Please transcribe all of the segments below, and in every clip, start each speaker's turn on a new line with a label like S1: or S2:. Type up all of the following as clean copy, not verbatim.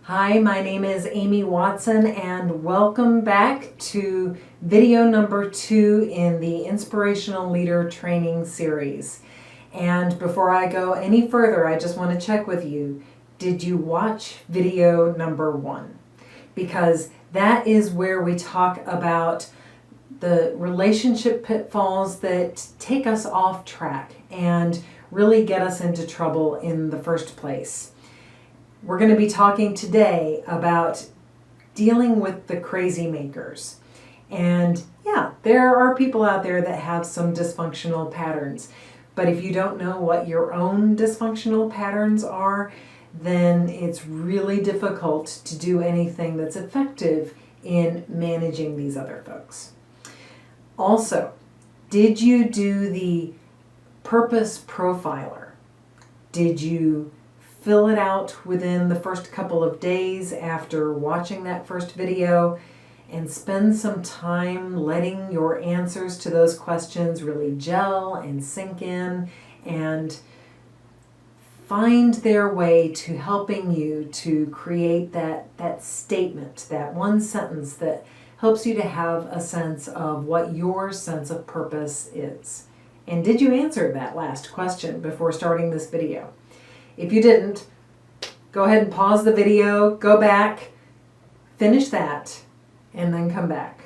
S1: Hi, my name is Amy Watson and welcome back to video number 2 in the Inspirational Leader Training Series. And before I go any further, I just want to check with you. Did you watch video number 1? Because that is where we talk about the relationship pitfalls that take us off track and really get us into trouble in the first place. We're going to be talking today about dealing with the crazy makers. And yeah, there are people out there that have some dysfunctional patterns. But if you don't know what your own dysfunctional patterns are, then it's really difficult to do anything that's effective in managing these other folks. Also, did you do the purpose profiler? Did you fill it out within the first couple of days after watching that first video and spend some time letting your answers to those questions really gel and sink in and find their way to helping you to create that statement, that one sentence that helps you to have a sense of what your sense of purpose is? And did you answer that last question before starting this video? If you didn't, go ahead and pause the video, go back, finish that, and then come back.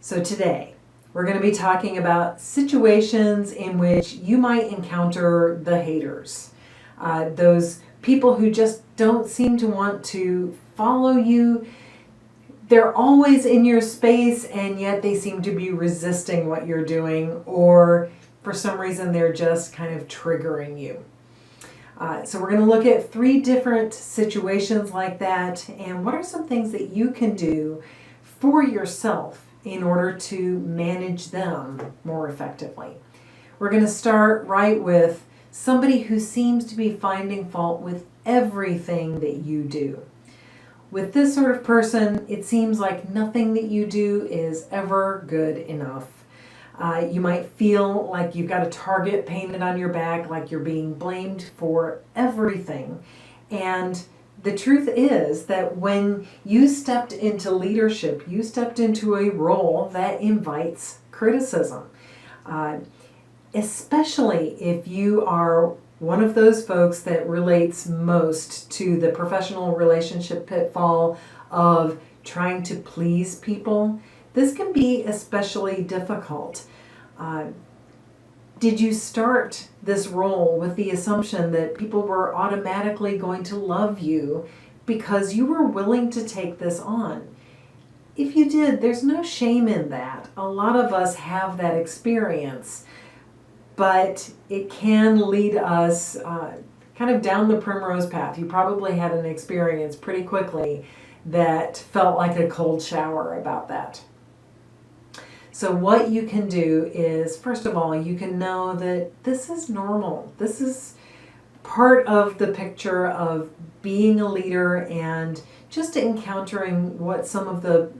S1: So today, we're going to be talking about situations in which you might encounter the haters. Those people who just don't seem to want to follow you. They're always in your space, and yet they seem to be resisting what you're doing, or for some reason they're just kind of triggering you. So we're going to look at 3 different situations like that, and what are some things that you can do for yourself in order to manage them more effectively. We're going to start right with somebody who seems to be finding fault with everything that you do. With this sort of person, it seems like nothing that you do is ever good enough. You might feel like you've got a target painted on your back, like you're being blamed for everything. And the truth is that when you stepped into leadership, you stepped into a role that invites criticism. Especially if you are one of those folks that relates most to the professional relationship pitfall of trying to please people. This can be especially difficult. Did you start this role with the assumption that people were automatically going to love you because you were willing to take this on? If you did, there's no shame in that. A lot of us have that experience, but it can lead us kind of down the primrose path. You probably had an experience pretty quickly that felt like a cold shower about that. So what you can do is, first of all, you can know that this is normal. This is part of the picture of being a leader and just encountering what some of the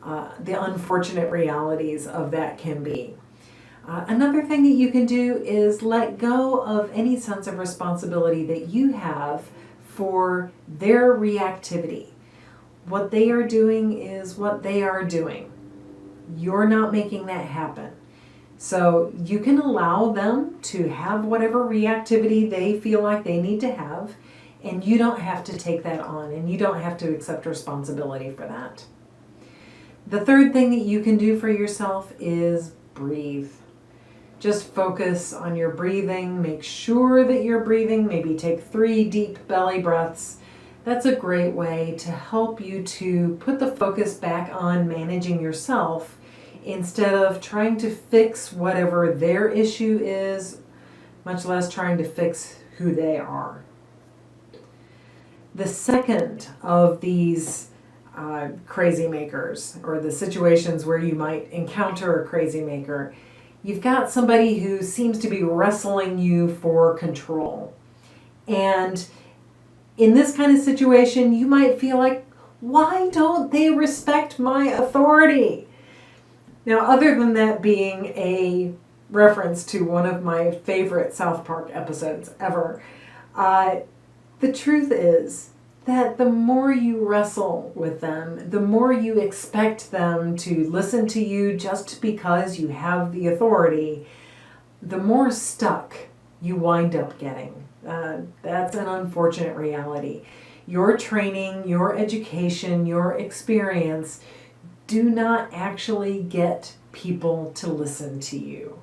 S1: unfortunate realities of that can be. Another thing that you can do is let go of any sense of responsibility that you have for their reactivity. What they are doing is what they are doing. You're not making that happen. So you can allow them to have whatever reactivity they feel like they need to have, and you don't have to take that on, and you don't have to accept responsibility for that. The third thing that you can do for yourself is breathe. Just focus on your breathing. Make sure that you're breathing. Maybe take 3 deep belly breaths. That's a great way to help you to put the focus back on managing yourself instead of trying to fix whatever their issue is, much less trying to fix who they are. The second of these crazy makers, or the situations where you might encounter a crazy maker, you've got somebody who seems to be wrestling you for control. And in this kind of situation, you might feel like, why don't they respect my authority? Now, other than that being a reference to one of my favorite South Park episodes ever, the truth is that the more you wrestle with them, the more you expect them to listen to you just because you have the authority, the more stuck you wind up getting. That's an unfortunate reality. Your training, your education, your experience do not actually get people to listen to you.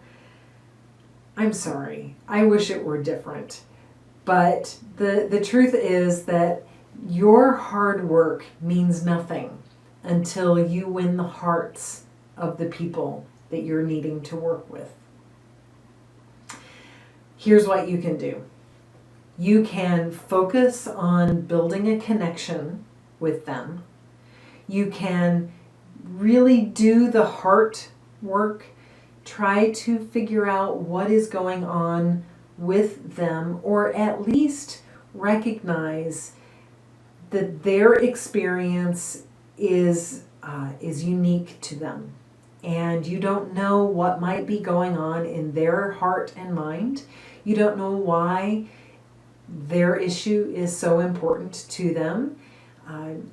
S1: I'm sorry. I wish it were different. But the truth is that your hard work means nothing until you win the hearts of the people that you're needing to work with. Here's what you can do. You can focus on building a connection with them. You can really do the heart work. Try to figure out what is going on with them, or at least recognize that their experience is unique to them, and you don't know what might be going on in their heart and mind. You don't know why their issue is so important to them.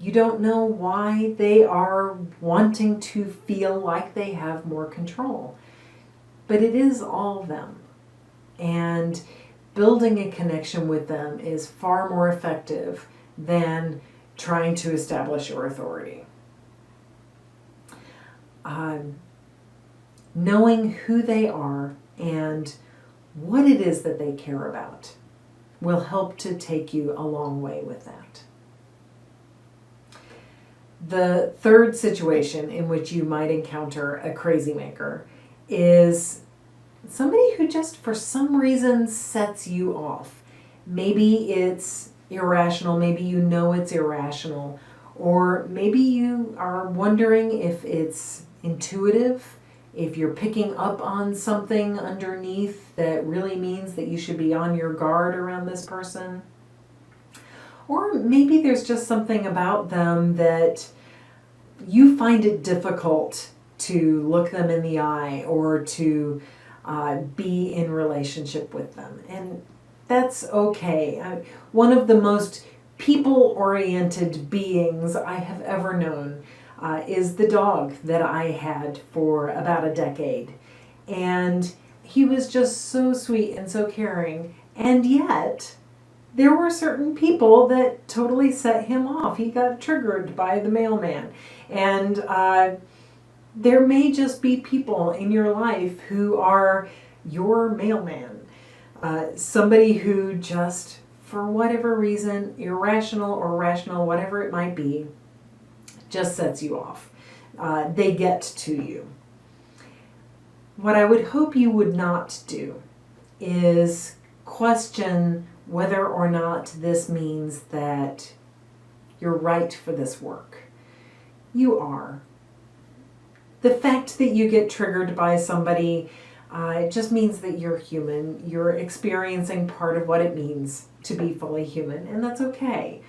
S1: You don't know why they are wanting to feel like they have more control. But it is all them. And building a connection with them is far more effective than trying to establish your authority. Knowing who they are and what it is that they care about will help to take you a long way with that. The third situation in which you might encounter a crazy maker is somebody who just for some reason sets you off. Maybe it's irrational, maybe you know it's irrational, or maybe you are wondering if it's intuitive, if you're picking up on something underneath that really means that you should be on your guard around this person. Or maybe there's just something about them that you find it difficult to look them in the eye or to be in relationship with them. And that's okay. One of the most people-oriented beings I have ever known is the dog that I had for about a decade. And he was just so sweet and so caring. And yet, there were certain people that totally set him off. He got triggered by the mailman. And there may just be people in your life who are your mailman. Somebody who just, for whatever reason, irrational or rational, whatever it might be, just sets you off. They get to you. What I would hope you would not do is question whether or not this means that you're right for this work. You are. The fact that you get triggered by somebody it just means that you're human. You're experiencing part of what it means to be fully human, and that's okay.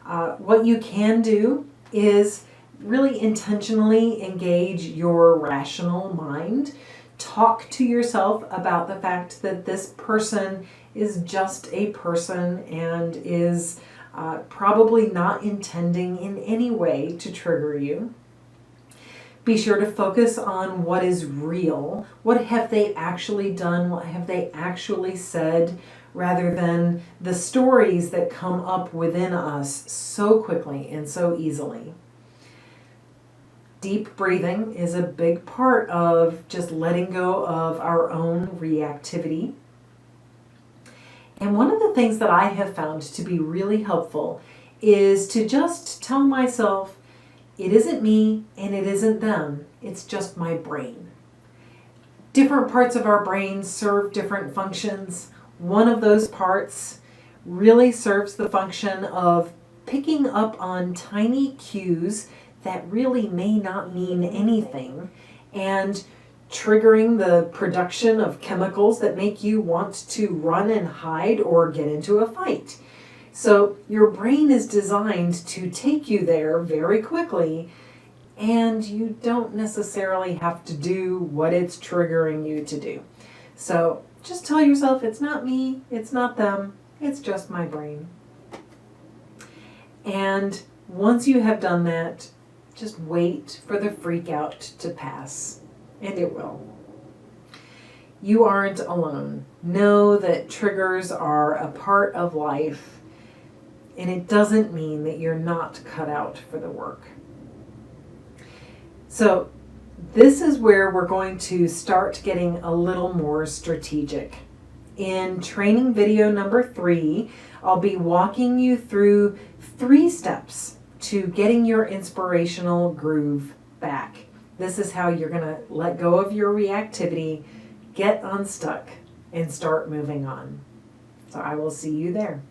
S1: What you can do is really intentionally engage your rational mind. Talk to yourself about the fact that this person is just a person and is probably not intending in any way to trigger you. Be sure to focus on what is real. What have they actually done? What have they actually said? Rather than the stories that come up within us so quickly and so easily. Deep breathing is a big part of just letting go of our own reactivity. And one of the things that I have found to be really helpful is to just tell myself, it isn't me and it isn't them, it's just my brain. Different parts of our brain serve different functions. One of those parts really serves the function of picking up on tiny cues that really may not mean anything and triggering the production of chemicals that make you want to run and hide or get into a fight. So your brain is designed to take you there very quickly, and you don't necessarily have to do what it's triggering you to do. So just tell yourself, it's not me, it's not them, it's just my brain. And once you have done that, just wait for the freak out to pass, and it will. You aren't alone. Know that triggers are a part of life, and it doesn't mean that you're not cut out for the work. So this is where we're going to start getting a little more strategic. In training video number 3, I'll be walking you through 3 steps to getting your inspirational groove back. This is how you're going to let go of your reactivity, get unstuck, and start moving on. So I will see you there.